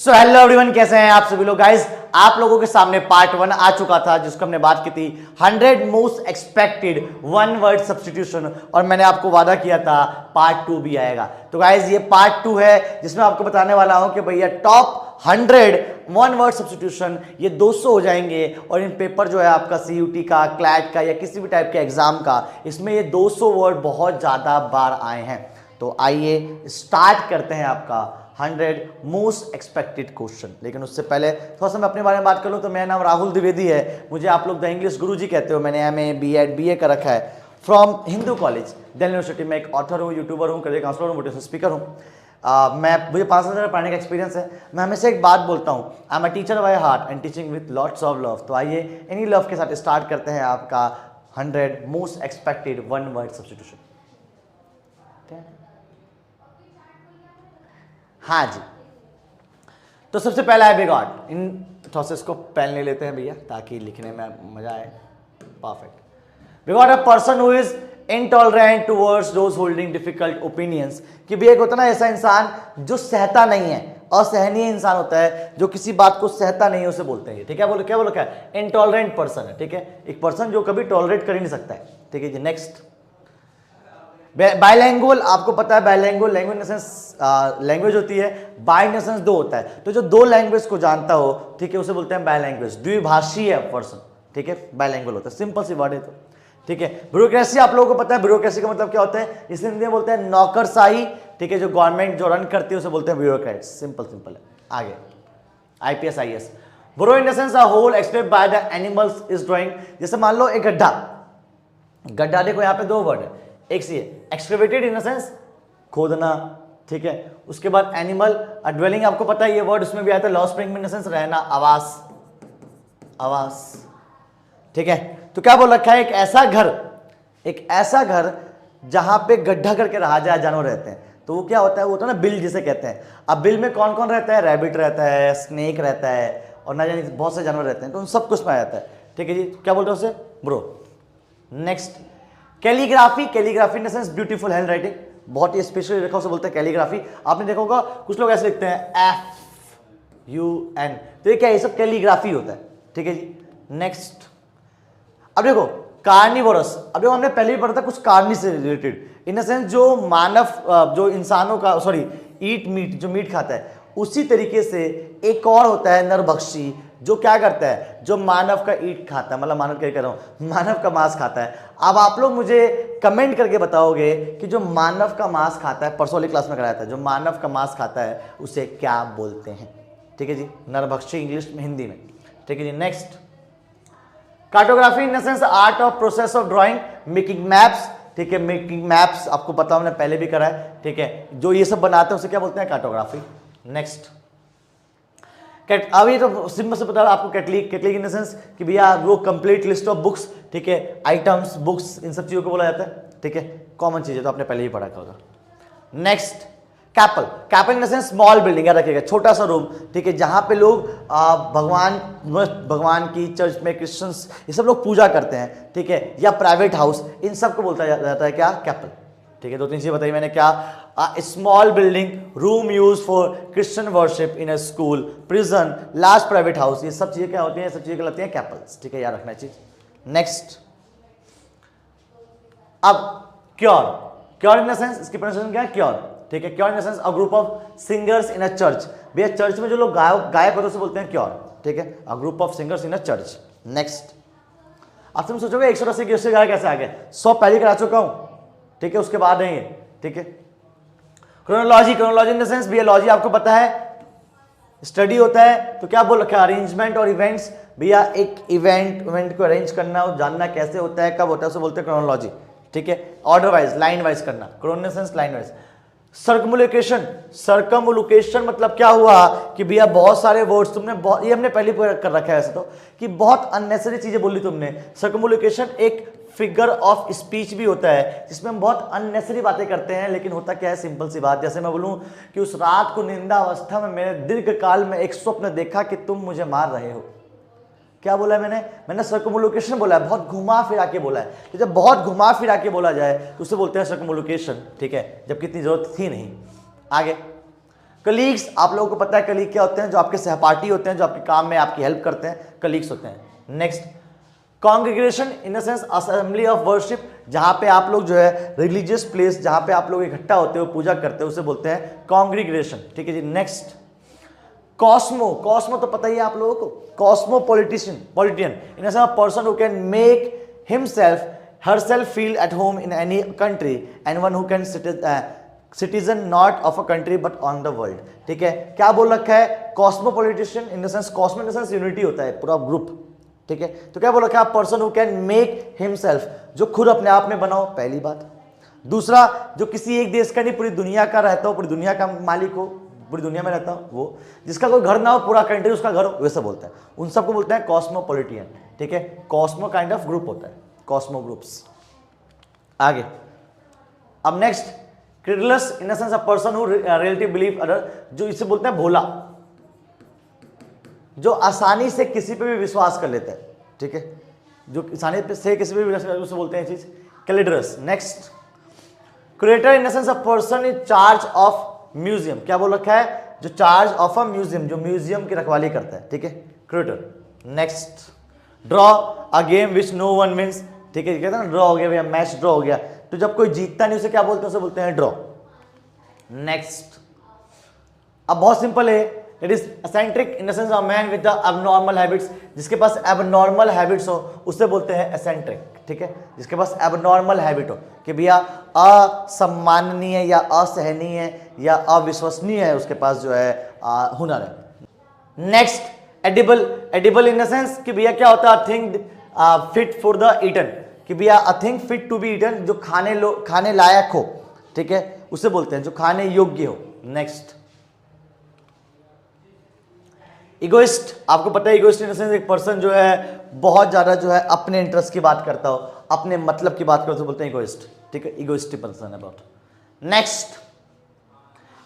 So hello everyone, कैसे हैं आप सभी लोग। गाइस, आप लोगों के सामने पार्ट 1 आ चुका था जिसको हमने बात की थी 100 most expected one word substitution, और मैंने आपको वादा किया था पार्ट 2 भी आएगा। तो गाइस, ये पार्ट 2 है जिसमें आपको बताने वाला हूं कि भैया टॉप 100 वन वर्ड सब्स्टिट्यूशन ये 200 हो जाएंगे, और इन पेपर जो है आपका CUT का, क्लैट का या किसी भी टाइप के एग्जाम का, इसमें ये 200 वर्ड बहुत ज्यादा बार आए हैं। तो आइए स्टार्ट करते हैं आपका 100 मोस्ट एक्सपेक्टेड क्वेश्चन। लेकिन उससे पहले थोड़ा सा मैं अपने बारे में बात कर लूँ तो मेरा नाम राहुल द्विवेदी है। मुझे आप लोग द इंग्लिश गुरुजी कहते हो। मैंने MA B.Ed BA कर रखा है from Hindu college Delhi university में। एक ऑथर हूँ, यूट्यूबर हूँ, करियर काउंसलर हूँ, मोटिवेशनल स्पीकर हूँ। मुझे 5 साल पढ़ने का एक्सपीरियंस है। मैं हमेशा एक बात बोलता हूँ, I am a teacher by heart and teaching with lots of love. तो आइए इन्हीं लव के साथ स्टार्ट करते हैं आपका 100 most expected one word substitution. हाँ जी, तो सबसे पहला है बिगॉट। इन थॉसेस को पेन ले लेते हैं भैया ताकि लिखने में मजा आए। Perfect. Bigot a person who is intolerant towards those holding difficult opinions. कि भी एक होता ना ऐसा इंसान जो सहता नहीं है, असहनीय इंसान होता है, जो किसी बात को सहता नहीं है, उसे बोलते हैं। ठीक है, बोलो क्या बोलो, क्या इनटॉलरेंट पर्सन है। ठीक है, एक पर्सन जो कभी टॉलरेट कर ही नहीं सकता है। ठीक है जी, नेक्स्ट। बाइलैंग्वेज, आपको पता है बाइलैंग्वेज लैंग्वेज इन सेंस लैंग्वेज होती है, बाय इन सेंस दो होता है। तो जो दो लैंग्वेज को जानता हो, ठीक है, उसे बोलते हैं बाइलैंग्वेज, द्विभाषी है पर्सन। ठीक है, बाइलैंग्वेज होता है, सिंपल सी वर्ड है। तो ठीक है, ब्यूरोक्रेसी आप लोगों को पता है, ब्यूरोक्रेसी का मतलब क्या होता है, इसे हिंदी में बोलते हैं नौकरशाही। ठीक है, जो गवर्नमेंट जो रन करती है उसे बोलते हैं ब्यूरोक्रेट। सिंपल सिंपल है। आगे IPS IAS। Bro in the sense a whole explained by the animals is drawing. जैसे मान लो एक गड्ढा, गड्ढा देखो यहाँ पे दो वर्ड है, एक सी एक्सकेवेटेड इन द सेंस खोदना। ठीक है, उसके बाद एनिमल ड्वेलिंग, आपको पता है ये वर्ड उसमें भी आता है, law spring in the sense रहना, आवास, आवास। ठीक है, तो क्या बोल रखा है, एक ऐसा घर जहां पे गड्ढा करके रहा जाए, जानवर रहते हैं। तो वो क्या होता है, वो होता है ना बिल जिसे कहते हैं। अब बिल में कौन कौन रहता है, रैबिट रहता है, स्नेक रहता है, और ना जाने बहुत से जानवर रहते हैं। तो उन सब कुछ में आ जाता है। ठीक है जी, क्या बोलते हैं उसे, bro. Next, calligraphy. Calligraphy in the sense beautiful hand writing, बहुत ही स्पेशल लिखा उसे बोलते हैं कैलीग्राफी। आपने देखा होगा कुछ लोग ऐसे लिखते हैं FUN, तो ये क्या है, ये सब कैलीग्राफी होता है। ठीक है जी, नेक्स्ट। अब देखो कार्निवोरस, अब देखो हमने पहले भी पढ़ा था कुछ कार्नि से रिलेटेड, इन द सेंस जो मानव, जो इंसानों का, सॉरी ईट मीट, जो मीट खाता है। उसी तरीके से एक और होता है नरभक्षी, जो क्या करता है, जो मानव का ईट खाता है, मतलब मानव क्या कह रहा हूं, मानव का मांस खाता है। अब आप लोग मुझे कमेंट करके बताओगे कि जो मानव का मांस खाता है, परसों वाली क्लास में कराया था, जो मानव का मांस खाता है उसे क्या बोलते हैं। ठीक है जी, नरभक्षी इंग्लिश में, हिंदी में। ठीक है जी, next. Cartography in the sense art of process of drawing, making maps. ठीक है, मेकिंग मैप्स आपको पता, हमने पहले भी करा है। ठीक है, जो ये सब बनाते हैं उसे क्या बोलते हैं, कार्टोग्राफी। नेक्स्ट, अब ये तो सिंपल से पता है आपको, कैटलिक। कैटलिक इन द सेंस कि भैया वो कंप्लीट लिस्ट ऑफ बुक्स, ठीक है, आइटम्स, बुक्स, इन सब चीजों को बोला जाता है। ठीक है, कॉमन चीज है, तो आपने पहले ही पढ़ा होगा। Next, chapel. Chapel in the sense small building, याद रखिएगा, छोटा सा रूम। ठीक है, जहां पे लोग भगवान की चर्च में क्रिश्चियंस ये सब लोग पूजा करते हैं। ठीक है, या प्राइवेट हाउस, इन सब को बोलता जाता है क्या, कैपल। ठीक है, 2-3 चीजें बताई मैंने, क्या, small building, room use for Christian worship in a school, prison, large private house, ये सब चीजें क्या होती हैं, सब चीजें कहलाती हैं कैपल्स। ठीक है, याद रखना चीज। नेक्स्ट, अब cure. Cure in the sense, इसकी प्रोनाउंसिएशन क्या है, क्योर। ठीक है, cure in the sense a group of singers in a church. भैया चर्च में जो लोग गायक होते हैं उसे बोलते हैं क्योर। ठीक है, a group of singers in a church. Next, अब तुम सोचोगे 180 की उससे कैसे आ गए, 100 पहले करा चुका हूं। ठीक है, उसके बाद नहीं है। ठीक है, chronology. Chronology in the sense, भैया लॉजी आपको पता है स्टडी होता है, तो क्या बोल रखा है, अरेंजमेंट और इवेंट्स। भैया एक इवेंट को अरेंज करना और जानना कैसे होता है, कब होता है, उसे बोलते हैं क्रोनोलॉजी। ठीक है, ऑर्डर वाइज, लाइन वाइज करना, क्रोनेसेंस लाइन वाइज। सर्कमुलेशन। सर्कमुलेशन मतलब क्या हुआ कि भैया बहुत सारे वर्ड्स तुमने, बहुत, ये हमने पहले कर रखा है ऐसे तो, कि बहुत अननेसेसरी चीजें बोली तुमने। सर्कमुलेशन एक फिगर ऑफ स्पीच भी होता है जिसमें हम बहुत अननेसेसरी बातें करते हैं, लेकिन होता क्या है, सिंपल सी बात, जैसे मैं बोलूं कि उस रात को निंदा अवस्था में मैंने दीर्घ काल में एक स्वप्न देखा कि तुम मुझे मार रहे हो। क्या बोला है मैंने सर्कमुलेशन बोला है, बहुत घुमा फिरा के बोला है। तो जब बहुत घुमा फिरा के बोला जाए तो उसे बोलते हैं सर्कमुलेशन। ठीक है, जबकि इतनी जरूरत थी नहीं। आगे, कलीग्स, आप लोगों को पता है कलीग क्या होते हैं, जो आपके सहपाठी होते हैं, जो आपके काम में आपकी हेल्प करते हैं, कलीग्स होते हैं। Next, congregation in the sense assembly of worship, जहां पे आप लोग जो है रिलीजियस प्लेस जहां पे आप लोग इकट्ठा होते हो, पूजा करते हो, उसे बोलते हैं कॉन्ग्रेगेशन, ठीक है जी। नेक्स्ट, कॉस्मो, कॉस्मो तो पता ही है आप लोगों को, cosmopolitan in a person who can make himself herself feel at home in any country and one who can citizen not of a country but on the world, ठीक है। क्या बोल रखा है, cosmopolitan in the sense, cosmo in the sense unity होता है, पूरा group, ठीक है। तो क्या बोल रखा है, person who can make himself, जो खुद अपने आप में बनाओ, पहली बात। दूसरा, जो किसी एक देश का नहीं पूरी दुनिया का रहता हो, पूरी दुनिया का मालिक हो, पूरी दुनिया में रहता हो, वो जिसका कोई घर ना हो, पूरा कंट्री उसका घर हो, वैसे बोलते हैं, उन सबको बोलते हैं कॉस्मोपॉलिटियन, ठीक है। कॉस्मो काइंड ऑफ ग्रुप होता है, कॉस्मो ग्रुप्स। आगे, अब next, credulous in the sense a person who relative believe other, जो इसे बोलते हैं भोला, जो आसानी से किसी पे भी विश्वास कर लेते हैं, ठीक है, जो आसानी से किसी पे भी विश्वास, उसे बोलते हैं चीज credulous. Next, creator in the sense a person in charge of museum, क्या बोल रखा है, जो चार्ज ऑफ अ म्यूजियम, जो म्यूजियम की रखवाली करता है, ठीक है, creator. Next, draw a game which no one wins, ठीक है, कहते हैं ना ड्रॉ हो गया भैया, मैच ड्रॉ हो गया, तो जब कोई जीतता नहीं उसे क्या बोलते हैं, उसे बोलते हैं ड्रॉ। नेक्स्ट, अब बहुत सिंपल है, it is eccentric in the sense a man with the abnormal habits, जिसके पास एबनॉर्मल हैबिट्स हो उसे बोलते हैं एसेंट्रिक, ठीक है, जिसके पास एबनॉर्मल हैबिट हो कि भैया असम्माननीय या असहनीय या अविश्वसनीय है, उसके पास जो है हुनर है। Next, edible, edible in the sense कि भैया क्या होता है, thing fit for the eaten, कि भैया a thing fit to be eaten, जो खाने लायक हो, ठीक है, उसे बोलते हैं जो खाने योग्य हो। नेक्स्ट, इगोइस्ट, आपको पता है इगोइस्ट इन द सेंस एक पर्सन जो है बहुत ज्यादा जो है अपने इंटरेस्ट की बात करता हो, अपने मतलब की बात करता हो, बोलते हैं इगोइस्ट, ठीक है, egoistic person about. Next,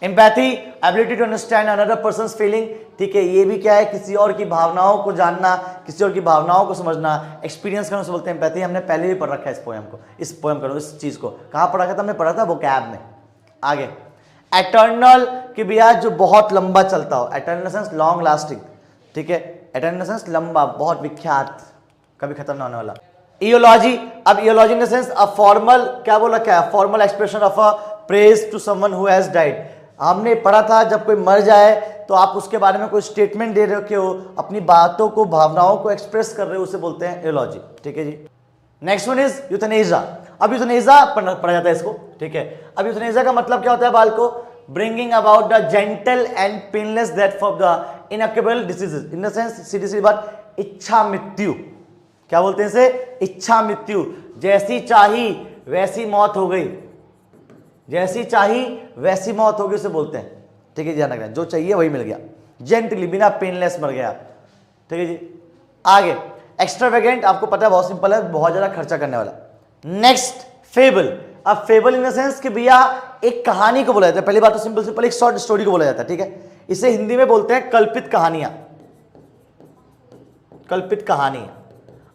empathy, ability to understand another person's feeling, ठीक है, ये भी क्या है, किसी और की भावनाओं को जानना, किसी और की भावनाओं को समझना, एक्सपीरियंस करना, उसे बोलते हैं एम्पैथी। हमने पहले भी पढ़ रखा है इस पोएम को, इस पोएम को, इस चीज को कहाँ पढ़ा था, हमने पढ़ा था वोकैब में। आगे, एटर्नल, कि भैया जो बहुत लंबा चलता हो, एटर्नल सेंस लॉन्ग लास्टिंग, ठीक है, एटर्नल सेंस लंबा, बहुत विख्यात, कभी खत्म ना होने वाला। इयोलॉजी, अब eulogy in the sense a formal, क्या बोला, क्या formal expression of a praise to someone who has died. हमने पढ़ा था जब कोई मर जाए तो आप उसके बारे में कोई स्टेटमेंट दे रखे हो, अपनी बातों को, भावनाओं को एक्सप्रेस कर रहे हो, उसे बोलते हैं इयोलॉजी, ठीक है जी। Next one is euthanasia. अब यूथनेजा पढ़ा जाता है इसको, ठीक है। अब यूथनेजा का मतलब क्या होता है बाल को, bringing about the gentle and painless death of the incurable diseases, in the sense सीधी सी बात, इच्छा मृत्यु, क्या बोलते हैं इसे, इच्छा मृत्यु, जैसी चाही वैसी मौत हो गई, जैसी चाही वैसी मौत होगी, उसे बोलते हैं, ठीक है, ध्यान रखना, जो चाहिए वही मिल गया, जेंटली, बिना पेनलेस मर गया, ठीक है जी। आगे, एक्स्ट्रावेगेंट, आपको पता है बहुत सिंपल है, बहुत ज्यादा खर्चा करने वाला। Next, fable. अब फेबल इन द सेंस कि भैया एक कहानी को बोला जाता है, पहली बात तो सिंपल सिंपल एक शॉर्ट स्टोरी को बोला जाता है, ठीक है, इसे हिंदी में बोलते हैं कल्पित कहानियां, कल्पित कहानी।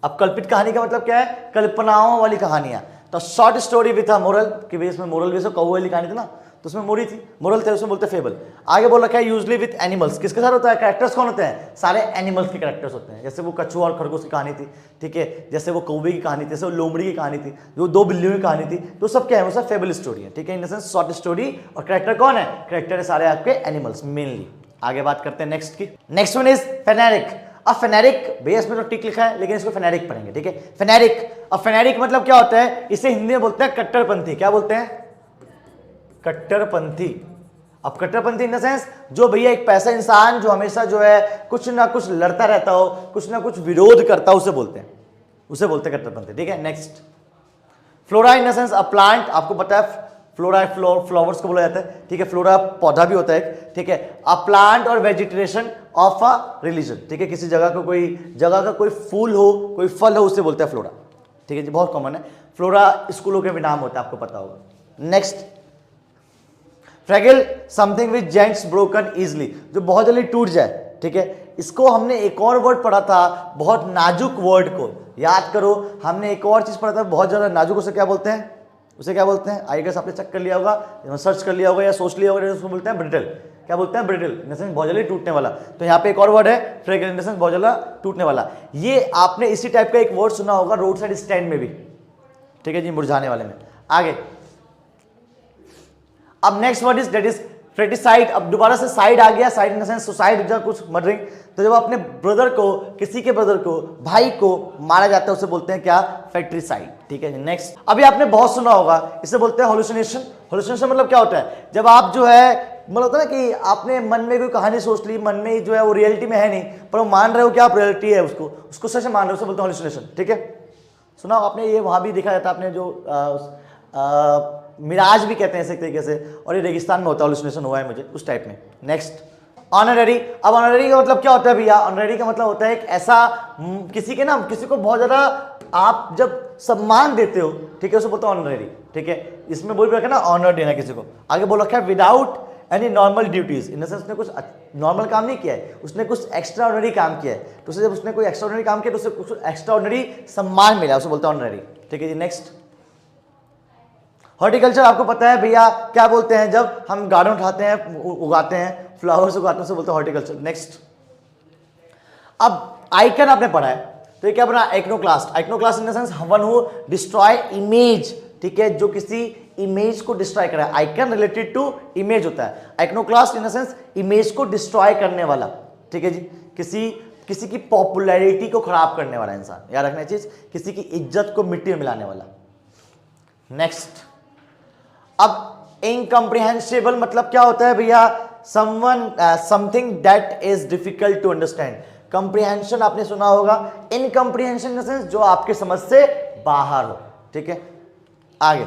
अब कल्पित कहानी का मतलब क्या है, कल्पनाओं वाली कहानियां। तो short story with a moral, कि भाई इसमें मोरल भी, कौवे वाली कहानी थी ना, तो उसमें मोरल थे, उसमें बोलते हैं फेबल। आगे बोल रखा है यूजली विथ एनिमल्स, किसके साथ होता है, कैरेक्टर्स कौन होते हैं, सारे एनिमल्स के कैरेक्टर्स होते हैं, जैसे वो कछुआ और खरगोश की कहानी थी, ठीक है, जैसे वो कौवे की कहानी थी, जैसे वो लोमड़ी की कहानी थी, जो दो बिल्लियों की कहानी थी, तो सब क्या है, वो सब फेबल स्टोरी है, ठीक है, in the sense short story. और कैरेक्टर कौन है, कैरेक्टर है सारे आपके एनिमल्स मेनली। आगे बात करते हैं नेक्स्ट की। नेक्स्ट वन इज फेनेरिक। अब फेनेरिक, भैया इसमें तो टिक लिखा है लेकिन इसको फेनेरिक पढ़ेंगे, ठीक है, फेनेरिक। अब फेनेरिक मतलब क्या होता है, इसे हिंदी में बोलते हैं कट्टरपंथी, क्या बोलते हैं, कट्टरपंथी। अब कट्टरपंथी इन द सेंस जो भैया एक पैसा इंसान जो हमेशा जो है कुछ ना कुछ लड़ता रहता हो, कुछ ना कुछ विरोध करता हो, उसे बोलते हैं, उसे बोलते हैं कट्टरपंथी, ठीक है। Next, flora in the sense a plant, आपको पता है फ्लोरा फ्लावर्स को बोला जाता है, ठीक है, फ्लोरा पौधा भी होता है, ठीक है, अ प्लांट और वेजिटेशन ऑफ अ रिलीजन, ठीक है, किसी जगह का कोई फूल हो, कोई फल हो, उसे बोलते हैं फ्लोरा, ठीक है जी, बहुत कॉमन है, फ्लोरा स्कूलों के भी नाम होता है, आपको पता होगा। Next, fragile, something which joints broken easily, जो बहुत जल्दी टूट जाए, ठीक है, इसको हमने एक और वर्ड पढ़ा था, बहुत नाजुक वर्ड को याद करो, हमने एक और चीज पढ़ा था बहुत ज्यादा नाजुक, उसे क्या बोलते हैं, उसे क्या बोलते हैं, आई गेस आपने चेक कर लिया होगा, सर्च कर लिया होगा या सोच लिया होगा, उसको बोलते हैं ब्रिटल। क्या बोलते हैं, ब्रिटल, इन द सेंस बहुत जल्दी टूटने वाला। तो यहाँ पे एक और वर्ड है फ्रेगेल, इन द सेंस बहुत जल्दी टूटने वाला। ये आपने इसी टाइप का एक वर्ड सुना होगा रोड साइड स्टैंड में भी, ठीक है जी, मुरझाने वाले में। आगे अब next word is that is fratricide. अब दोबारा से साइड आ गया, cide in the sense suicide, कुछ मर्डरिंग। तो जब अपने ब्रदर को, किसी के ब्रदर को, भाई को मारा जाता है उसे बोलते हैं क्या, फ्रेटिसाइड, ठीक है। नेक्स्ट अभी आपने बहुत सुना होगा, इसे बोलते हैं होलुसिनेशन। होलुसिनेशन मतलब क्या होता है, जब आप जो है मतलब होता है ना कि आपने मन में कोई कहानी सोच ली, मन में जो है वो रियलिटी में है नहीं, पर वो मान रहे हो कि आप रियलिटी है, उसको सच मान रहे हो, उसे बोलते हैं होलुसिनेशन, ठीक है। सुना आपने, ये वहां भी देखा जाता है आपने, जो मिराज भी कहते हैं इस तरीके से, और ये रेगिस्तान में होता है, होलुसिनेशन हुआ है मुझे उस टाइप में। Next honorary. अब ऑनररी का मतलब क्या होता है भैया, ऑनररी का मतलब होता है एक ऐसा किसी के ना, किसी को बहुत ज्यादा आप जब सम्मान देते हो, ठीक है, उसे बोलते हैं ऑनररी, ठीक है। इसमें बोल रखा है ना ऑनर देना किसी को। आगे बोल रखा है without any normal duties, in the sense उसने कुछ नॉर्मल काम नहीं किया है, उसने कुछ एक्स्ट्रा ऑर्डिनरी काम किया है, तो उसे जब उसने कोई एक्स्ट्रा ऑर्डिनरी काम किया तो उसे कुछ एक्स्ट्रा ऑर्डिनरी सम्मान मिला, उसे बोलते हैं ऑनररी, ठीक है जी। नेक्स्ट हॉर्टिकल्चर, आपको पता है भैया क्या बोलते हैं, जब हम गार्डन उठाते हैं, उगाते हैं, फ्लावर्स उगाते हैं, उसे बोलते हैं हॉर्टिकल्चर। नेक्स्ट अब आइकन आपने पढ़ा है, तो ये क्या बना, iconoclast. Iconoclast in the sense one who destroy image, ठीक है, जो किसी इमेज को डिस्ट्रॉय करा है। आइकन रिलेटेड टू इमेज होता है, आइकनोक्लास्ट इन द सेंस इमेज को डिस्ट्रॉय करने वाला, ठीक है जी, किसी की पॉपुलैरिटी को खराब करने वाला इंसान, याद रखना चीज, किसी की इज्जत को मिट्टी में मिलाने वाला। नेक्स्ट अब इनकम्प्रिहेंसिबल मतलब क्या होता है भैया, something that is difficult to understand. Comprehension आपने सुना होगा, इनकम्प्रिहेंशन इन द सेंस जो आपके समझ से बाहर हो, ठीक है। आगे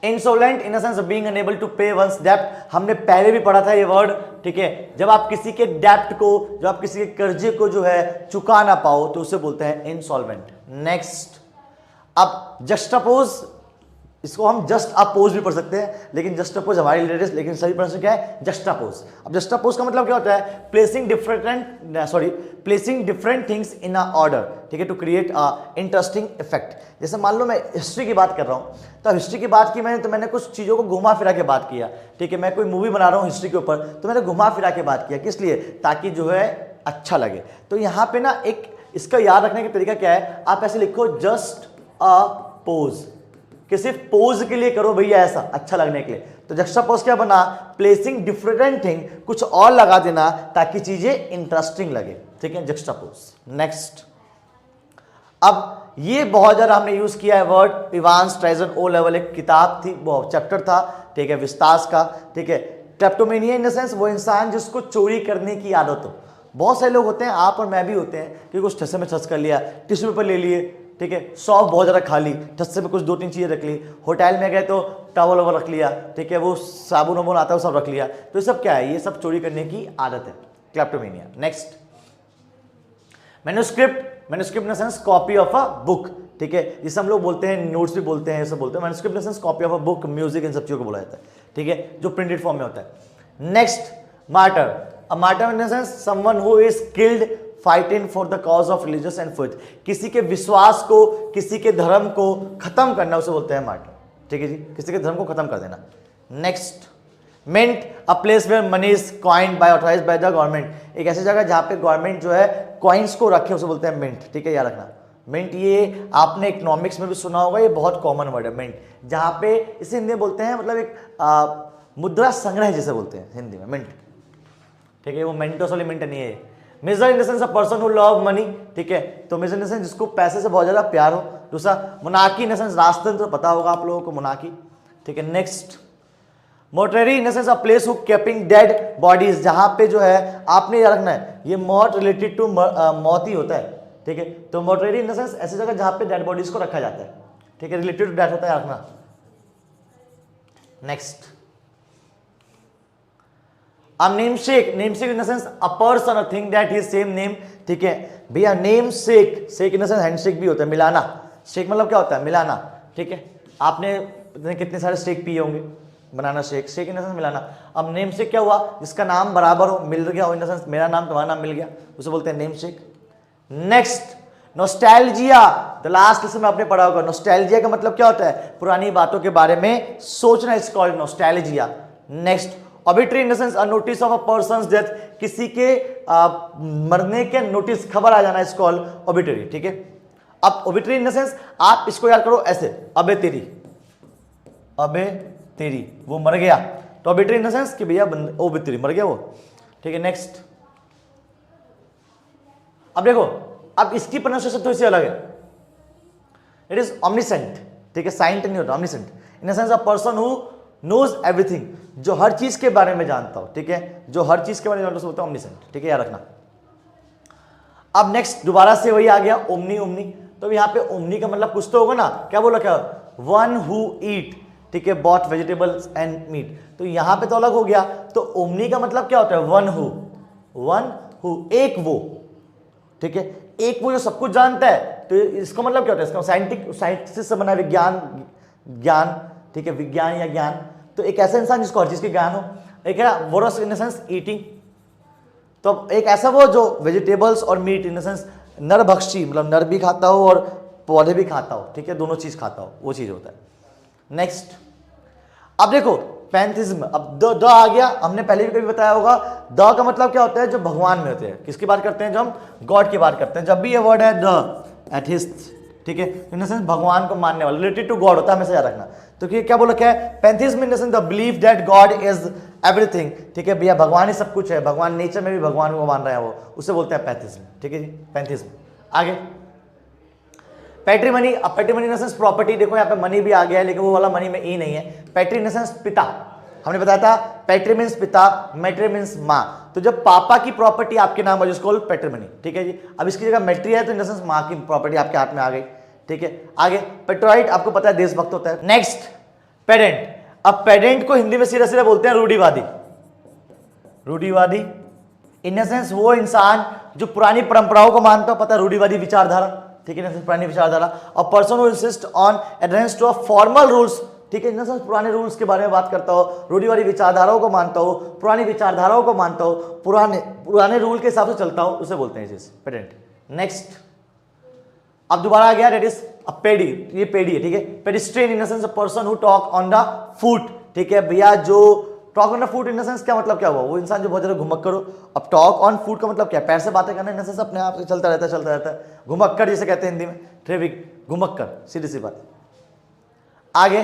insolent in the sense being unable to pay once डेब्ट, हमने पहले भी पढ़ा था ये वर्ड, ठीक है। जब आप किसी के डेब्ट को, जब आप किसी के कर्जे को जो है चुका ना पाओ तो उसे बोलते हैं इंसॉल्वेंट। नेक्स्ट अब जस्टअपोज, इसको हम जस्ट अपोज भी पढ़ सकते हैं, लेकिन जस्ट अपोज हमारे रिलेटेड, लेकिन सही प्रश्न क्या है, जस्टअपोज। अब जस्टअपोज का मतलब क्या होता है, placing different things in a order, ठीक है, to create a interesting effect. जैसे मान लो मैं हिस्ट्री की बात कर रहा हूं, तो हिस्ट्री की बात की मैंने, तो मैंने कुछ चीजों को घुमा फिरा के बात किया, ठीक है। मैं कोई मूवी बना रहा हूं हिस्ट्री के ऊपर, तो मैंने घुमा फिरा के बात किया, किस लिए, ताकि जो है अच्छा लगे। तो यहां पे ना एक इसका याद रखने का तरीका क्या है, आप ऐसे लिखो जस्ट अ पोज, कि सिर्फ पोज के लिए करो भैया, ऐसा अच्छा लगने के लिए। तो जस्टअपोज क्या बना, प्लेसिंग डिफरेंट थिंग, कुछ और लगा देना ताकि चीजें इंटरेस्टिंग लगे, ठीक है, जस्टअपोज। नेक्स्ट अब ये बहुत ज्यादा हमने यूज किया है वर्ड, इवांस ट्राइजन ओ लेवल एक किताब थी, वो चैप्टर था, ठीक है, विस्तास का, ठीक है। क्लेप्टोमेनिया इन द सेंस वो इंसान जिसको चोरी करने की आदत हो। बहुत सारे लोग होते हैं, आप और मैं भी होते हैं, कि कुछ ठस्से में ठस कर लिया, टिश्यू पेपर ले लिए, ठीक है, सॉफ्ट बहुत ज़्यादा खा ली, ठस्से में कुछ 2-3 चीज़ें रख ली, होटल में गए तो टॉवल वॉवल रख लिया, ठीक है, वो साबुन वाबुन आता है वो सब रख लिया। तो ये सब क्या है, ये सब चोरी करने की आदत है, kleptomania. Next manuscript in the sense copy of a book, ठीक है, जिसे हम लोग बोलते हैं, नोट्स भी बोलते हैं, ये सब बोलते हैं। Manuscript in the sense copy of a book, music, इन सब चीज़ों को बोला जाता है, ठीक है, जो प्रिंटेड फॉर्म में होता है। Next martyr, a martyr in the sense someone who is killed fighting for the cause of religious and faith, किसी के विश्वास को, किसी के धर्म को खत्म करना, उसे बोलते हैं मार्टर, ठीक है जी, किसी के धर्म को खत्म कर देना। Next mint, a place where money is coined by authorised by the government, एक ऐसी जगह जहां पे गवर्नमेंट जो है कॉइन्स को रखे, उसे बोलते हैं मिंट, ठीक है, याद रखना। मिंट ये आपने इकोनॉमिक्स में भी सुना होगा, ये बहुत कॉमन वर्ड है मिंट, जहां पे इसे हिंदी में बोलते हैं, मतलब एक मुद्रा संग्रह जिसे बोलते हैं हिंदी में, मिंट, ठीक है, वो मेंटोस वाली मिंट नहीं है। Miser in the sense a person who love money, ठीक है, तो मिजर इन द सेंस जिसको पैसे से बहुत ज्यादा प्यार हो। दूसरा मोनार्की इन द सेंस राजतंत्र, पता होगा आप लोगों को मोनार्की, ठीक है। Next mortuary in the sense a place who keeping dead bodies, जहां पे जो है आपने याद रखना है, ये मौत रिलेटेड टू मौत ही होता है, ठीक है। तो मोर्टरी इन द सेंस ऐसी जगह जहां पे डेड बॉडीज को रखा जाता है, ठीक है, रिलेटेड टू डेथ होता है, रखना। Next namesake in the sense a person a thing that is same name, ठीक है भैया। Name sec in the sense handshake भी होता है, मिलाना। शेक मतलब क्या होता है, मिलाना, ठीक है। आपने कितने सारे शेक पिए होंगे, banana shake, shake in the sense मिलाना। अब नेम शेक क्या हुआ, जिसका नाम बराबर हो, मिल गया हो, इन द सेंस मेरा नाम तुम्हारा नाम मिल गया, उसे बोलते हैं name shake. Next nostalgia, the last lesson में आपने पढ़ा होगा, नॉस्टैल्जिया का मतलब क्या होता है, पुरानी बातों के बारे में सोचना, it's called nostalgia. Next, obituary in the sense a notice of a person's death, किसी के मरने के नोटिस, खबर आ जाना, इट्स कॉल्ड ऑबिटरी। ठीक है, अब ऑबिटरी इन द सेंस आप इसको याद करो ऐसे, अबे तेरी, अबे तेरी, वो मर गया, तो ऑबिटरी इन द सेंस कि भैया ओबिटरी मर गया वो। ठीक है, नेक्स्ट, अब देखो, अब इसकी प्रोनाउंसिएशन थोड़ी सी अलग है, इट इज ऑमनिसेंट। ठीक है, साइंट नहीं होता, omniscient in the sense a person who knows everything, जो हर चीज के बारे में जानता हो। ठीक है, जो हर चीज के बारे में जानता हो बोलते हैं ऑमनिसेंट। ठीक है, याद रखना। अब नेक्स्ट दोबारा से वही आ गया, ओमनी, ओमनी, तो यहाँ पे ओमनी का मतलब कुछ तो होगा ना, क्या बोला, क्या, वन हु ईट। ठीक है, बॉट वेजिटेबल्स एंड मीट, तो यहाँ पे तो अलग हो गया, तो ओमनी का मतलब क्या होता है, वन हु, वन हु, एक वो। ठीक है, एक वो जो सब कुछ जानता है, तो इसका मतलब क्या होता है, इसका साइंटिस्ट से बना विज्ञान, ज्ञान। ठीक है, विज्ञान या ज्ञान, तो एक ऐसा इंसान जिसको हर चीज के ज्ञान हो। एक है vores in the sense eating, तो एक ऐसा वो जो वेजिटेबल्स और मीट इन द सेंस नरभक्षी, मतलब नर भी खाता हो और पौधे भी खाता हो। ठीक है, दोनों चीज खाता हो, वो चीज होता है। नेक्स्ट, अब देखो पैंथिज्म, अब द आ गया, हमने पहले भी कभी बताया होगा, द का मतलब क्या होता है, जो भगवान में होते हैं। किसकी बात करते हैं, जो हम गॉड की बात करते हैं, जब भी ये वर्ड है द, एथिस्ट। ठीक है, इन द सेंस भगवान को मानने वाला, रिलेटेड टू गॉड होता है, हमेशा याद रखना। तो क्या बोला, क्या है, pantheism in the sense the belief that God is everything. ठीक है भैया, भगवान ही सब कुछ है, भगवान नेचर में भी भगवान को मान रहा है वो, उसे बोलते हैं पैंथिज्म। ठीक है जी, पैंथिज्म। आगे पैट्रिमनी, अब पैट्रिमनी इन द सेंस प्रॉपर्टी, देखो यहाँ पे मनी भी आ गया है, लेकिन वो वाला मनी में ई नहीं है। पैट्री इन द सेंस पिता, हमने बताया था पैट्री मीन्स पिता, मैट्री मीन्स माँ, तो जब पापा की प्रॉपर्टी आपके नाम है जिसको पैट्रिमनी। ठीक है जी, अब इसकी जगह मैट्री है तो इन द सेंस माँ की प्रॉपर्टी आपके हाथ में आ गई। ठीक है, आगे पेट्रोइट, आपको पता है देशभक्त होता है। नेक्स्ट, पेडेंट, अब पेडेंट को हिंदी में सीधा सीधा बोलते हैं रूढ़िवादी। रूढ़िवादी इन द सेंस वो इंसान जो पुरानी परंपराओं को मानता हो, पता है, रूढ़िवादी विचारधारा। ठीक है, पुरानी विचारधारा, और person who insist on adherence to formal rules. ठीक है, इन द सेंस पुराने रूल्स के बारे में बात करता हो, रूढ़िवादी विचारधाराओं को मानता हो, पुरानी विचारधाराओं को मानता हो, पुराने रूल के हिसाब से चलता हो, उसे बोलते हैं चीज पेडेंट। नेक्स्ट, अब दोबारा आ गया, डेट इज पेडी, ये पेडी है। ठीक है, pedestrian in the sense a person who talk on the foot. ठीक है भैया, जो talk on the foot in the sense क्या मतलब क्या हुआ, वो इंसान जो बहुत ज्यादा घुमक्कर हो। अब टॉक ऑन फुट का मतलब क्या, पैर से बातें करना, इन द सेंस अपने आप से चलता रहता है, घुमक्कर जिसे कहते हैं हिंदी में, ट्रेविक, घुमक्कर, सीधी सी बात। आगे,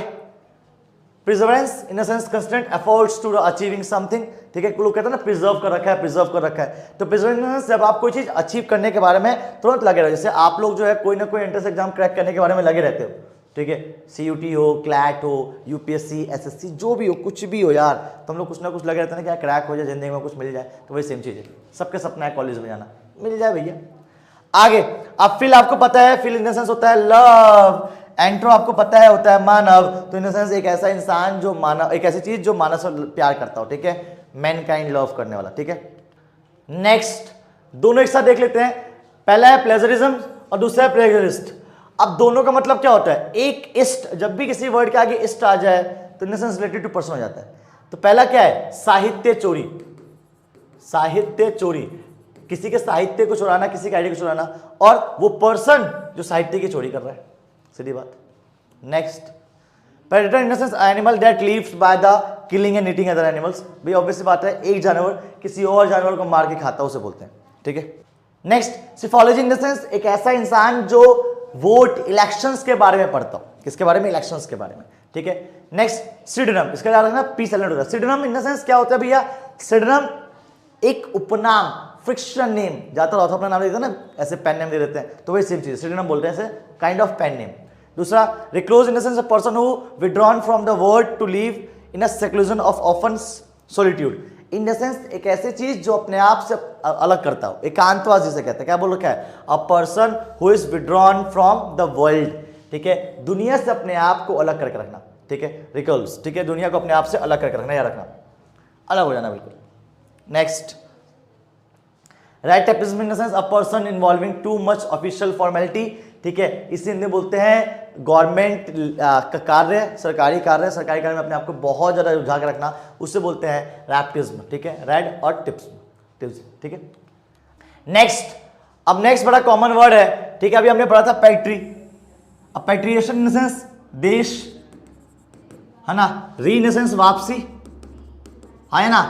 perseverance in the sense constant efforts to achieving something. ठीक है, लोग कहते हैं ना प्रिजर्व कर रखा है, प्रिजर्व कर रखा है, तो प्रिजर्वेंस जब आप कोई चीज अचीव करने के बारे में तुरंत लगे रहो, जैसे आप लोग जो है कोई ना कोई एंट्रेंस एग्जाम क्रैक करने के बारे में लगे रहते हो। ठीक है, CUT हो, क्लैट हो, UPSC, SSC, जो भी हो, कुछ भी हो यार, तो हम लोग कुछ ना कुछ लगे रहते हैं ना, क्या क्रैक हो जाए, जिंदगी में कुछ मिल जाए, तो वही सेम चीज है, सबके सपना है कॉलेज में जाना, मिल जाए भैया। आगे, अब फिल आपको पता है, फिल इन द सेंस होता है लव, एंट्रो आपको पता है होता है मानव, तो इन द सेंस एक ऐसा इंसान जो मानव, एक ऐसी चीज जो मानव से प्यार करता हो। ठीक है, मैनकाइंड, लव करने वाला। ठीक है, नेक्स्ट, दोनों एक साथ देख लेते हैं, पहला है प्लेजरिज्म और दूसरा है प्लेजरिस्ट। अब दोनों का मतलब क्या होता है, एक इस्ट, जब भी किसी वर्ड के आगे इस्ट आ जाए तो in the sense related to person हो जाता है। तो पहला क्या है, साहित्य चोरी, साहित्य चोरी, किसी के साहित्य को चुराना, किसी के आइडिया को चुराना, और वो पर्सन जो साहित्य की चोरी कर रहा है, सीधी बात। Next, predator in the sense animal that lives by the killing and eating other animals. भाई ऑब्वियस बात है, एक जानवर किसी और जानवर को मार के खाता है, उसे बोलते हैं। ठीक है, नेक्स्ट, सिफोलॉजी इन द सेंस एक ऐसा इंसान जो वोट, इलेक्शंस के बारे में पढ़ता हो, किसके बारे में, इलेक्शंस के बारे में। ठीक है, नेक्स्ट, सिडनम, इसका याद रखना, पी साइलेंट होता है। सिडनम इन द सेंस क्या होता है भैया, सिडनम एक उपनाम, फ्रिक्शन नेम, ज्यादातर ऑथर अपना नाम देते हैं ना, ऐसे पेन नेम दे देते हैं, तो वही सेम चीज, सिडनम बोलते हैं ऐसे, काइंड ऑफ पेन नेम। दूसरा, recluse in the sense a person who withdrawn from the world to live in a seclusion of often solitude. In the sense एक ऐसी चीज जो अपने आप से अलग करता हो, एकांतवास जिसे कहते हैं। क्या बोलो, क्या है, अ person who is withdrawn from the world. ठीक है, दुनिया से अपने आप को अलग करके रखना। ठीक है, रिकल्स, ठीक है, दुनिया को अपने आप से अलग करके रखना, या रखना, अलग हो जाना बिल्कुल। Next, right tapism in the sense a person involving too much official formality. ठीक है, इसे हिंदी बोलते हैं गवर्नमेंट का कार्य, सरकारी कार्य, सरकारी कार्य में अपने आप को बहुत ज्यादा उलझा के रखना, उससे बोलते हैं रैप्टिज्म। ठीक है, रैड और टिप्स, ठीक है। नेक्स्ट, अब नेक्स्ट बड़ा कॉमन वर्ड है, ठीक है। अभी हमने पढ़ा था पैट्री, अब पैट्रिएशन इन सेंस देश, है ना, री इन सेंस वापसी, है ना।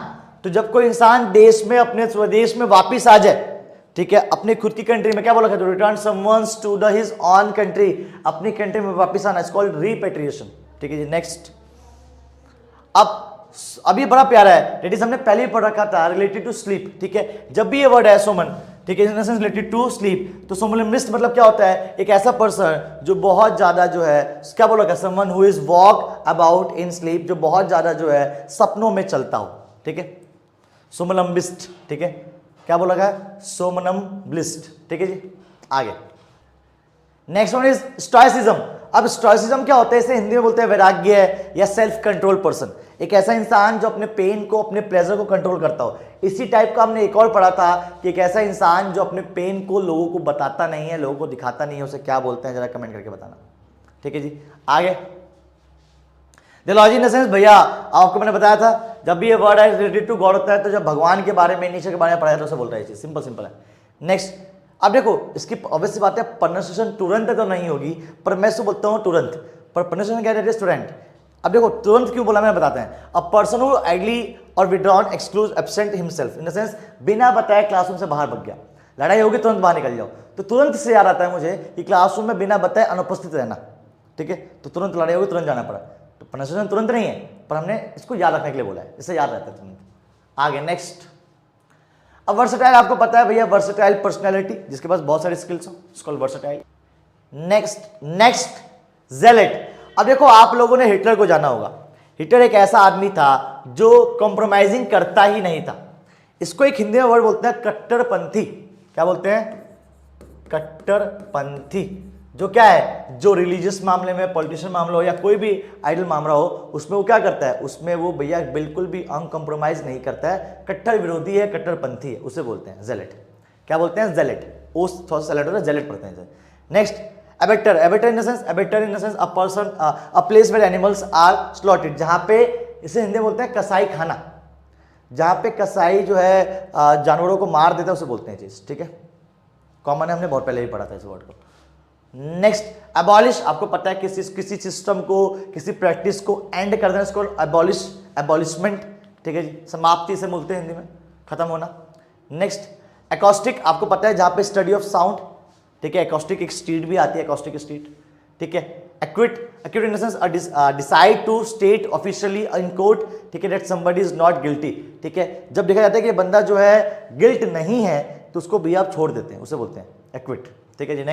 तो जब कोई इंसान देश में, अपने स्वदेश में वापिस आ जाए, ठीक है, अपनी खुद की कंट्री में, क्या बोला था, return someone to the his own country, अपनी कंट्री में वापिस आना, इट्स कॉल्ड रीपैट्रिएशन, ठीक है जी। नेक्स्ट, अब ये बड़ा प्यारा है, डेट इज हमने पहले ही पढ़ रखा था, रिलेटेड टू स्लीप, ठीक है। जब भी ये वर्ड है सोमन, ठीक है, in the sense related to sleep, तो सोमनम्बिस्ट मतलब क्या होता है, एक ऐसा पर्सन जो बहुत ज्यादा जो है, क्या बोला गया, someone who is walk about in sleep, जो बहुत ज्यादा जो है सपनों में चलता हो, ठीक है, सोमनम्बिस्ट, ठीक है। क्या बोला गया, सोमनम्बिस्ट, ठीक है जी। आगे नेक्स्ट वन इज स्टोइसिज्म। अब स्टोइसिज्म क्या होता है, इसे हिंदी में बोलते हैं वैराग्य या सेल्फ कंट्रोल पर्सन, एक ऐसा इंसान जो अपने पेन को, अपने प्लेजर को कंट्रोल करता हो। इसी टाइप का हमने एक और पढ़ा था कि एक ऐसा इंसान जो अपने पेन को लोगों को बताता नहीं है, लोगों को दिखाता नहीं है, उसे क्या बोलते हैं, जरा कमेंट करके बताना, ठीक है जी। आगे दिलॉजी इन द सेंस, भैया आपको मैंने बताया था, जब भी ये वर्ड है रिलेटेड टू गॉड होता है, तो जब भगवान के बारे में, नेचर के बारे में पढ़ाया तो उसे बोलता है, चीज सिंपल सिंपल है। नेक्स्ट, अब देखो इसकी ऑब्वियस सी बात है, प्रोनाउंसिएशन तुरंत तो नहीं होगी, पर मैं इसको बोलता हूँ तुरंत, पर प्रोनाउंसिएशन क्या है, स्टूडेंट। अब देखो तुरंत क्यों बोला, मैं बताते हैं। अ पर्सन हु आइडली और withdrawn excludes absent himself, in the sense बिना बताए क्लासरूम से बाहर भाग गया, लड़ाई होगी तुरंत बाहर निकल जाओ, तो तुरंत से याद आता है मुझे कि क्लासरूम में बिना बताए अनुपस्थित रहना, ठीक है, तो तुरंत लड़ाई होगी, तुरंत जाना पड़ा। तो प्रोनाउंसिएशन तुरंत नहीं है, पर हमने इसको याद रखने के लिए बोला है, इससे याद रहता है तुरंत। आगे नेक्स्ट, अब वर्सेटाइल आपको पता है भैया, वर्सेटाइल पर्सनैलिटी, जिसके पास बहुत सारी स्किल्स हो, इसको वर्सेटाइल। नेक्स्ट जेलेट। अब देखो आप लोगों ने हिटलर को जाना होगा, हिटलर एक ऐसा आदमी था जो कॉम्प्रोमाइजिंग करता ही नहीं था, इसको एक हिंदी में वर्ड बोलते हैं कट्टरपंथी। क्या बोलते हैं, कट्टरपंथी। जो क्या है, जो रिलीजियस मामले में, पॉलिटिशियन मामला हो या कोई भी आइडल मामला हो, उसमें वो क्या करता है, उसमें वो भैया बिल्कुल भी अनकॉम्प्रोमाइज नहीं करता है, कट्टर विरोधी है, कट्टरपंथी है, उसे बोलते हैं जेलेट। क्या बोलते हैं, जेलेट। ओस थोड़ा सा लेटर है, जेलेट पढ़ते हैं। Next, abattoir. Abattoir in the sense, abattoir in the sense a person, a place where animals are slaughtered, जहां पे, इसे हिंदी में बोलते हैं कसाई खाना, जहां पे कसाई जो है जानवरों को मार देता है, उसे बोलते हैं चीज, ठीक है। कॉमन है, हमने बहुत पहले ही पढ़ा था इस वर्ड को। Next, abolish. आपको पता है किसी सिस्टम को, किसी प्रैक्टिस को एंड कर देना, इसको अबॉलिश, अबॉलिशमेंट, ठीक है जी, समाप्ति से बोलते हैं हिंदी में, खत्म होना। Next, acoustic. आपको पता है जहां पे स्टडी ऑफ साउंड, ठीक है, एकॉस्टिक एक स्ट्रीट भी आती है, एकॉस्टिक स्ट्रीट, ठीक है। Acquit, acquit in the sense decide to state officially in court, ठीक है, that somebody is not guilty, ठीक है। जब देखा जाता है कि बंदा जो है गिल्ट नहीं है, तो उसको भी आप छोड़ देते हैं, उसे बोलते हैं एक्विट, ठीक है जी।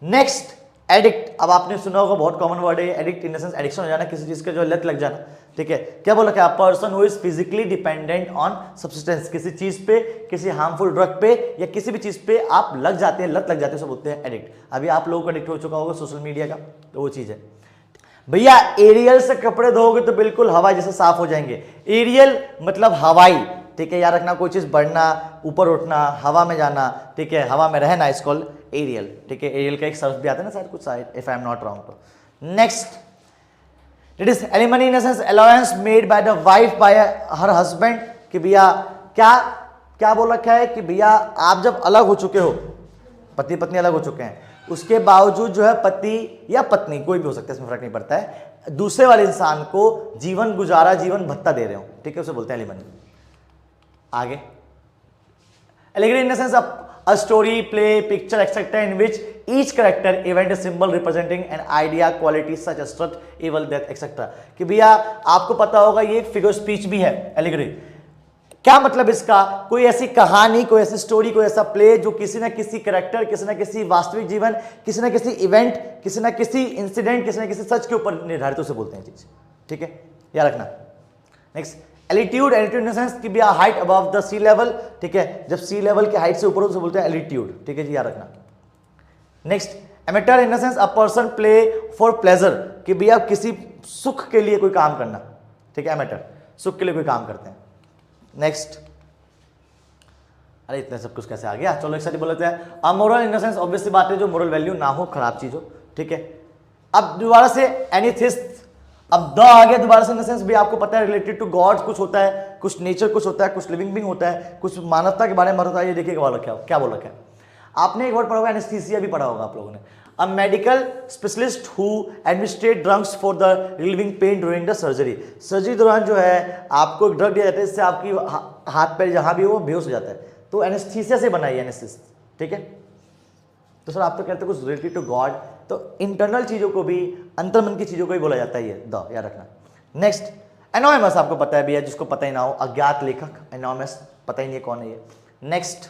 Next, addict. अब आपने सुना होगा, बहुत कॉमन वर्ड है addict, in the sense addiction हो जाना, किसी चीज का जो लत लग जाना, ठीक है। क्या बोला, क्या person who is physically dependent on substance, किसी चीज पे, किसी हार्मफुल ड्रग पे या किसी भी चीज पे आप लग जाते हैं, लत लग जाते हैं, उसे बोलते हैं एडिक्ट। अभी आप लोगों को एडिक्ट हो चुका होगा सोशल मीडिया का, तो वो चीज है भैया। एरियल से कपड़े धोगे तो बिल्कुल हवा जैसे साफ हो जाएंगे, एरियल मतलब हवाई, ठीक है, याद रखना, कोई चीज बढ़ना, ऊपर उठना, हवा में जाना, ठीक है, हवा में रहना, इस कॉल्ड एरियल, ठीक है। एरियल का एक सर्फ भी आता है ना शायद, कुछ शायद, if I am not wrong. तो next, it is alimony in the sense allowance made by the wife by her husband, कि भैया क्या क्या बोल रखा है कि भैया आप जब अलग हो चुके हो, पति पत्नी अलग हो चुके हैं, उसके बावजूद जो है पति या पत्नी, कोई भी हो सकता है, इसमें फर्क नहीं पड़ता है, दूसरे वाले इंसान को जीवन गुजारा, जीवन भत्ता दे रहे हो, ठीक है, उसे बोलते हैं एलिमनी। आगे, allegory in the sense a story, play, picture, etc. in which each character event is symbol representing an idea, quality such as truth, evil, death, etc. कि भैया आपको पता होगा ये एक फिगर स्पीच भी है एलिगरी। क्या मतलब इसका, कोई ऐसी कहानी, कोई ऐसी स्टोरी, कोई ऐसा प्ले जो किसी ना किसी कैरेक्टर, किसी ना किसी वास्तविक जीवन, किसी ना किसी इवेंट, किसी ना किसी इंसिडेंट, किसी ना किसी सच के ऊपर निर्धारित, उसे बोलते हैं चीज, ठीक है, याद रखना। Next, altitude. Altitude in the sense कि भैया height above the sea level, ठीक है, जब सी लेवल के हाइट से ऊपर हो तो बोलते हैं एलिट्यूड, ठीक है जी, याद रखना। Next, amateur in the sense a person play for pleasure, कि भैया किसी सुख के लिए कोई काम करना, ठीक है, एमेटर सुख के लिए कोई काम करते हैं। नेक्स्ट, अरे इतना सब कुछ कैसे आ गया, चलो एक साथ ही बोल लेते हैं। Amoral in the sense obviously बात है जो मोरल वैल्यू ना हो, खराब चीज हो, ठीक है। अब दोबारा से एनीथिस्ट, अब द आ गया दोबारा से, इन द सेंस भी आपको पता है रिलेटेड टू गॉड कुछ होता है, कुछ नेचर कुछ होता है, कुछ लिविंग बीइंग होता है, कुछ मानवता के बारे में होता है, ये देखिए क्या बोल रखा है। आपने एक वर्ड पढ़ा होगा एनेस्थीसिया भी पढ़ा होगा आप लोगों ने। A medical specialist who administrate drugs for the relieving pen during the surgery. Surgery दौरान जो है आपको एक ड्रग दिया जाता है, इससे आपकी हाथ पैर जहां भी हो वो बेहोश हो जाता है, तो एनेस्थीसिया से बनाई है एनेस्थीसिया, ठीक है। तो सर आप तो कहते हो कुछ रिलेटेड टू गॉड, तो इंटरनल चीजों को भी, अंतर्मन की चीजों को भी बोला जाता है ये, द याद रखना। नेक्स्ट एनोनिमस, आपको पता है भैया, जिसको पता ही ना हो, अज्ञात लेखक, एनोनिमस, पता ही नहीं कौन है ये। Next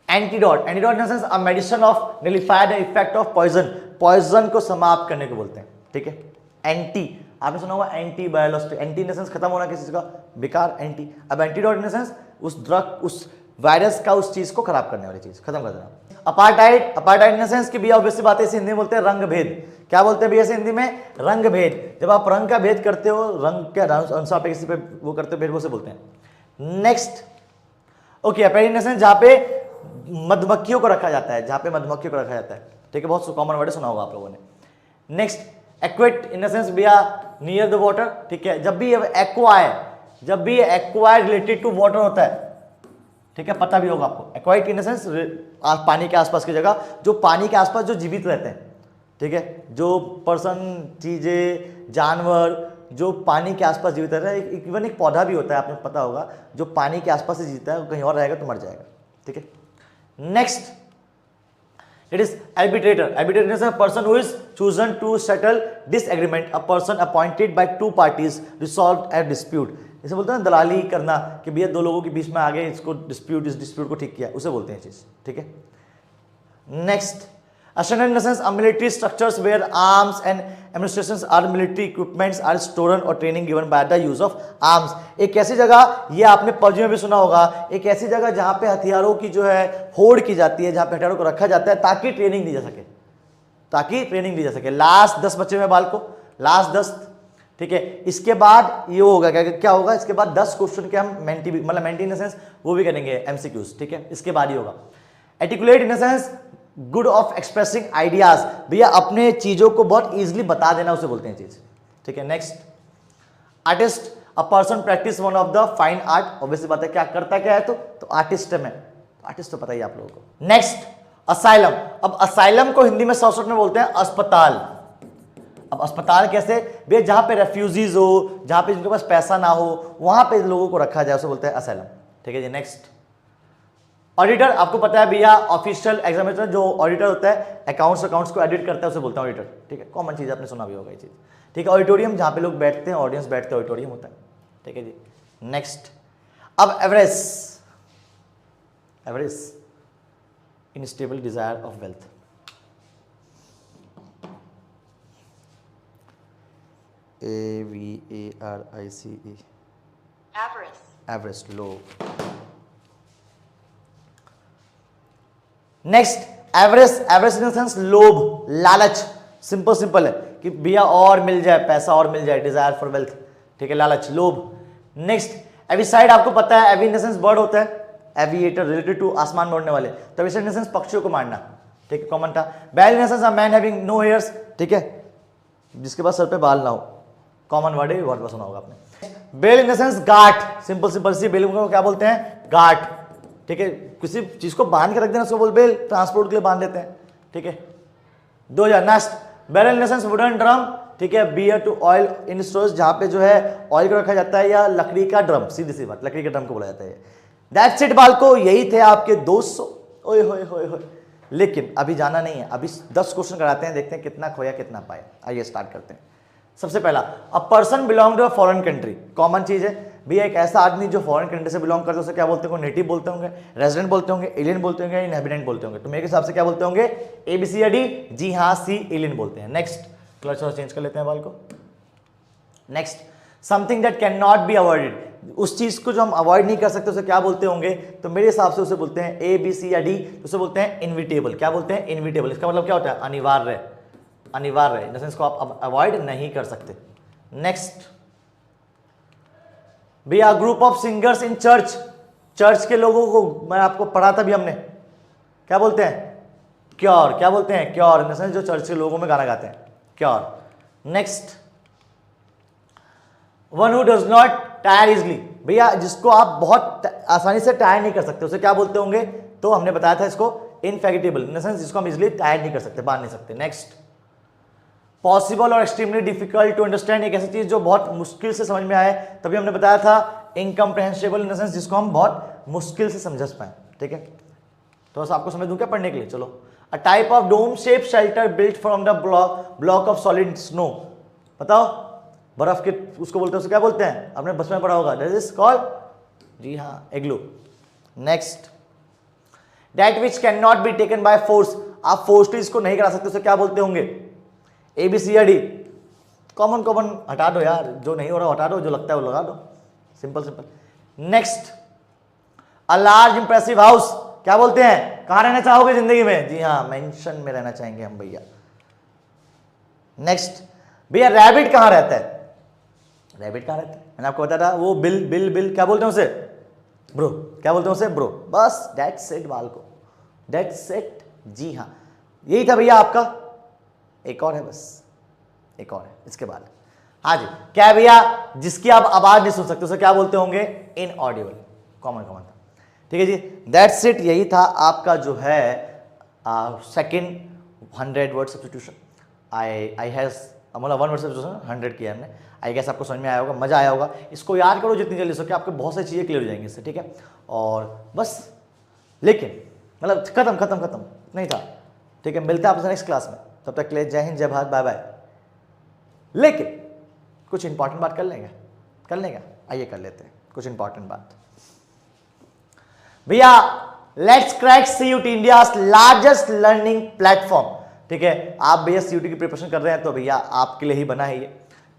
antidote, antidote in the sense a medicine of nullify the effect of poison, poison को समाप्त करने को बोलते हैं, ठीक है। एंटी, आपने सुना होगा anti biologist, anti in the sense खत्म होना किसी चीज का, बेकार, एंटी। अब एंटीडोट इन द सेंस उस ड्रग, उस वायरस का, उस चीज को खराब करने वाली चीज, खत्म कर देना। Apartheid, apartheid in the sense कि भैया ऑब्वियसली बात है, इसे हिंदी में बोलते हैं रंग भेद। क्या बोलते हैं भैया इसे हिंदी में? रंग भेद। जब आप रंग का भेद करते हो, रंग के अनुसार पे किसी पे वो करते हो भेद, वो से बोलते हैं। Next okay, apartheid in the sense जहां पे मधुमक्खियों को रखा जाता है, जहां पे मधुमक्खियों को रखा जाता है, ठीक है, बहुत कॉमन वर्ड सुना होगा आप लोगों ने। नेक्स्ट एक्वेट इन द सेंस भैया नियर द वाटर, ठीक है। जब भी एक्वा है, जब भी एक्वा रिलेटेड टू वाटर होता है, ठीक है, पता भी होगा आपको। एक्वाइट इन द सेंस पानी के आसपास की जगह, जो पानी के आसपास जो जीवित रहते हैं, ठीक है, जो पर्सन, चीजें, जानवर जो पानी के आसपास जीवित रहता है, इवन एक पौधा भी होता है, आपने पता होगा, जो पानी के आसपास से जीता है, कहीं और रहेगा तो मर जाएगा, ठीक है। Next it is arbitrator, arbitrator is a person who is chosen to settle disagreement, a person appointed by two parties resolve a dispute। इसे बोलते हैं दलाली करना, कि भैया दो लोगों के बीच में आगे इसको डिस्प्यूट, इस डिस्प्यूट को ठीक किया, उसे बोलते हैं चीज, ठीक है। Next Ascendant in the sense, military structures where arms and administrations are military equipments are stored or training given by the use of arms। एक ऐसी जगह, ये आपने फौजी में भी सुना होगा, एक ऐसी जगह जहां पे हथियारों की जो है होड़ की जाती है, जहां पे हथियारों को रखा जाता है ताकि ट्रेनिंग दी जा सके, ताकि ट्रेनिंग दी जा सके। लास्ट 10 बच्चे में बाल को, लास्ट 10, ठीक है। इसके बाद ये होगा क्या होगा, इसके बाद 10 क्वेश्चन के हम मेंटी, मतलब मेंटी इन द सेंस वो भी करेंगे एमसीक्यूज, ठीक है, इसके बाद ही होगा। Articulate in the sense good of expressing ideas, भैया अपने चीजों को बहुत इजीली बता देना, उसे बोलते हैं चीज, ठीक है। Next artist, a person practice one of the fine art, obviously बात है, क्या करता क्या है, तो आर्टिस्ट है, मैं आर्टिस्ट तो पता ही आप लोगों को। नेक्स्ट असाइलम, अब असाइलम को हिंदी में शॉर्ट में बोलते हैं अस्पताल। अब अस्पताल कैसे भैया, जहां पे रेफ्यूजीज हो, जहां पे जिनके पास पैसा ना हो, वहां पे लोगों को रखा जाए, उसे बोलते हैं असाइलम, ठीक है जी। नेक्स्ट ऑडिटर, आपको पता है भैया ऑफिशियल एग्जामिनेशन जो ऑडिटर होता है, अकाउंट्स को एडिट करता है, उसे बोलते हैं ऑडिटर, ठीक है, कॉमन चीज, आपने सुना भी होगा ये चीज, ठीक है। ऑडिटोरियम, जहां पे लोग बैठते हैं, ऑडियंस बैठते हैं, ऑडिटोरियम होता है, ठीक है जी। नेक्स्ट अब average, average instable desire of wealth, AVARICE, average, low. Next average, average in the sense लोभ, लालच, सिंपल है कि भैया और मिल जाए, पैसा और मिल जाए, डिजायर फॉर वेल्थ, ठीक है, लालच, लोभ। नेक्स्ट एविसाइड, आपको पता है एवी इन द सेंस बर्ड होता है, एविएटर रिलेटेड टू आसमान में उड़ने वाले, तो एविसाइड इन द सेंस पक्षियों को मारना, ठीक है, कॉमन था। Bald in the sense a man having no hairs, ठीक है, जिसके पास सर पे बाल ना हो, कॉमन वर्ड है, बहुत बार सुना होगा आपने। Bail in the sense guard, simple सी, बेल को क्या बोलते हैं, गार्ड, ठीक है, किसी चीज को बांध के रख देना, उसको बोल बेल, ट्रांसपोर्ट के लिए बांध देते हैं, ठीक है। 2000 next barrel in the sense wooden drum, ठीक है, beer to oil in stores, जहां पे जो है ऑयल को रखा जाता है, या लकड़ी का ड्रम, सीधी सी बात, लकड़ी के ड्रम को बोला जाता है। दैट्स इट बालको, यही थे आपके 200, ओए होए होए होए। लेकिन अभी जाना नहीं है, अभी 10 क्वेश्चन कराते हैं, देखते हैं कितना खोया कितना पाया। आइए स्टार्ट करते हैं। सबसे पहला, a person belong to a foreign country, common चीज है भैया, एक ऐसा आदमी जो फॉरेन कंट्री से बिलोंग करते हैं, उसे क्या बोलते होंगे, नेटिव बोलते होंगे, रेजिडेंट बोलते होंगे, एलियन बोलते होंगे, इनहेबिटेंट बोलते होंगे, तो मेरे हिसाब से क्या बोलते होंगे, ABC या D, जी हाँ सी, एलियन बोलते हैं। नेक्स्ट क्लच और चेंज कर लेते हैं बाल को। Next something that can not be avoided, उस चीज को जो हम अवॉइड नहीं कर सकते उसे क्या बोलते होंगे, तो मेरे हिसाब से उसे बोलते हैं ABC या D, उसे बोलते हैं इनविटेबल। क्या बोलते हैं, इनविटेबल। इसका मतलब क्या होता है, अनिवार्य, अनिवार्य, इन द सेंस को आप अवॉइड नहीं कर सकते। नेक्स्ट भैया group of singers in church, church के लोगों को मैं आपको पढ़ा था भी हमने, क्या बोलते हैं, क्योर, क्या बोलते हैं, क्योर, इन द सेंस जो चर्च के लोगों में गाना गाते हैं, cure. Next one who does not tyre easily, भैया जिसको आप बहुत आसानी से टायर नहीं कर सकते उसे क्या बोलते होंगे, तो हमने बताया था इसको इनफैटिगेबल, इन द सेंस जिसको हम इजिली टायर नहीं कर सकते, बांध नहीं सकते। नेक्स्ट, पॉसिबल और एक्सट्रीमली डिफिकल्ट टू अंडरस्टैंड, एक ऐसी चीज जो बहुत मुश्किल से समझ में आए, तभी हमने बताया था इनकम्प्रहेंसिबल, इन द सेंस जिसको हम बहुत मुश्किल से समझ पाए। ठीक है, तो बस आपको समझ दूं क्या पढ़ने के लिए, चलो। A type of dome shape shelter built from the block of solid snow, बताओ बर्फ के उसको बोलते हैं, उसको क्या बोलते हैं, आपने बचपन में पढ़ा होगा, दैट इज कॉल्ड, जी हाँ, एग्लू। Next, that which can not be taken by force, आप फोर्सली इसको नहीं करा सकते, उसे क्या बोलते होंगे, ए बी सी या डी, कॉमन कॉमन हटा दो यार, जो नहीं हो रहा हटा दो, जो लगता है वो लगा दो, simple simple. Next, a large impressive house, क्या बोलते हैं, कहां रहना चाहोगे जिंदगी में, जी हाँ, मेंशन में रहना चाहेंगे हम भैया। नेक्स्ट, भैया रैबिट कहां रहता है, रैबिट कहां रहता है, मैंने आपको बताया था वो बिल बिल बिल, क्या बोलते हैं उसे, ब्रो, क्या बोलते हैं उसे, ब्रो, बस दैट्स इट बाल को, दैट्स इट, जी हाँ, यही था भैया आपका। एक और है, बस एक और है इसके बाद, हाँ जी, क्या है भैया, जिसकी आप आवाज नहीं सुन सकते उसे क्या बोलते होंगे, इनऑडिबल, कॉमन कॉमन था। ठीक है जी, दैट्स इट, यही था आपका जो है second 100 word substitution. I has मतलब 1 वर्ड सब्स्टिट्यूशन 100 किया हमने, आई गेस आपको समझ में आया होगा, मजा आया होगा, इसको याद करो जितनी जल्दी सके, आपको बहुत सारी चीजें क्लियर हो जाएंगी इससे। ठीक है, और बस, लेकिन मतलब खत्म खत्म खत्म नहीं था। ठीक है, मिलते हैं आपसे नेक्स्ट क्लास में, तब तक के लिए जय हिंद, जय भारत, बाय बाय। लेकिन कुछ इंपॉर्टेंट बात कर लेंगे, आइए कर लेते हैं कुछ इंपॉर्टेंट बात भैया। Let's crack CUT, India largest learning platform. ठीक है, आप भैया सीयूटी की प्रिपरेशन कर रहे हैं तो भैया आपके लिए ही बना है ये।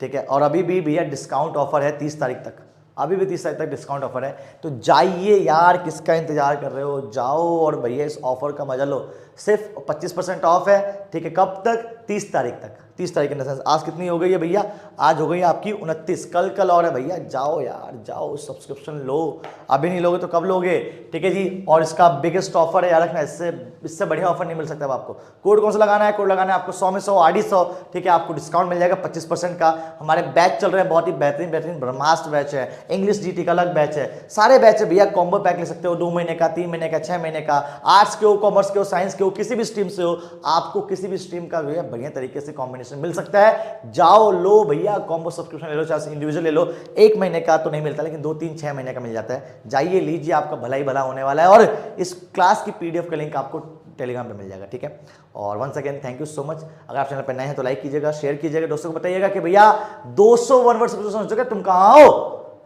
ठीक है, और अभी भी भैया डिस्काउंट ऑफर है 30 तारीख तक, अभी भी 30 तारीख तक डिस्काउंट ऑफर है, तो जाइए यार, किसका इंतजार कर रहे हो, जाओ और भैया इस ऑफर का मजा लो। सिर्फ 25% ऑफ है। ठीक है, कब तक, 30 तारीख तक, 30 तारीख के सेंस आज कितनी हो गई है भैया, आज हो गई है आपकी 29, कल और है भैया, जाओ यार जाओ, सब्सक्रिप्शन लो, अभी नहीं लोगे तो कब लोगे। ठीक है जी, और इसका बिगेस्ट ऑफर है यार रखना, इससे बढ़िया ऑफर नहीं मिल सकता अब आपको। कोड कौन सा लगाना है, कोड लगाना है आपको 100 में 100 आरडी 100। ठीक है, आपको डिस्काउंट मिल जाएगा 25% का। हमारे बैच चल रहे हैं बहुत ही बेहतरीन ब्रह्मास्त्र बैच है, इंग्लिश जीटी का अलग बैच है, सारे बैच है भैया, कॉम्बो पैक ले सकते हो, 2 महीने का, 3 महीने का, 6 महीने का, आर्ट्स के हो, कॉमर्स के हो, साइंस के हो, किसी भी स्ट्रीम से हो, आपको किसी भी स्ट्रीम का भैया बढ़िया तरीके से कॉम्बिनेशन मिल सकता है। जाओ लो भैया, कॉम्बो सब्सक्रिप्शन ले लो, चाहे इंडिविजुअल ले लो, 1 महीने का तो नहीं मिलता, लेकिन 2, 3, 6 महीने का मिल जाता है। जाइए लीजिए, आपका भला ही भला होने वाला है, और इस क्लास की पीडीएफ का लिंक आपको टेलीग्राम पे मिल जाएगा। ठीक है, और once again thank you so much. अगर आप चैनल पर नए हैं तो लाइक कीजिएगा, शेयर कीजिएगा, दोस्तों को बताइएगा कि भैया 201 वर्ड सब्सक्रिप्शन हो चुका है, तुम कहां हो।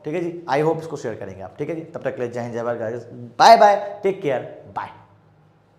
ठीक है जी, आई होप इसको शेयर करेंगे आप। ठीक है जी, तब तक के लिए जय हिंद, जय Bharat, bye bye, take care, bye.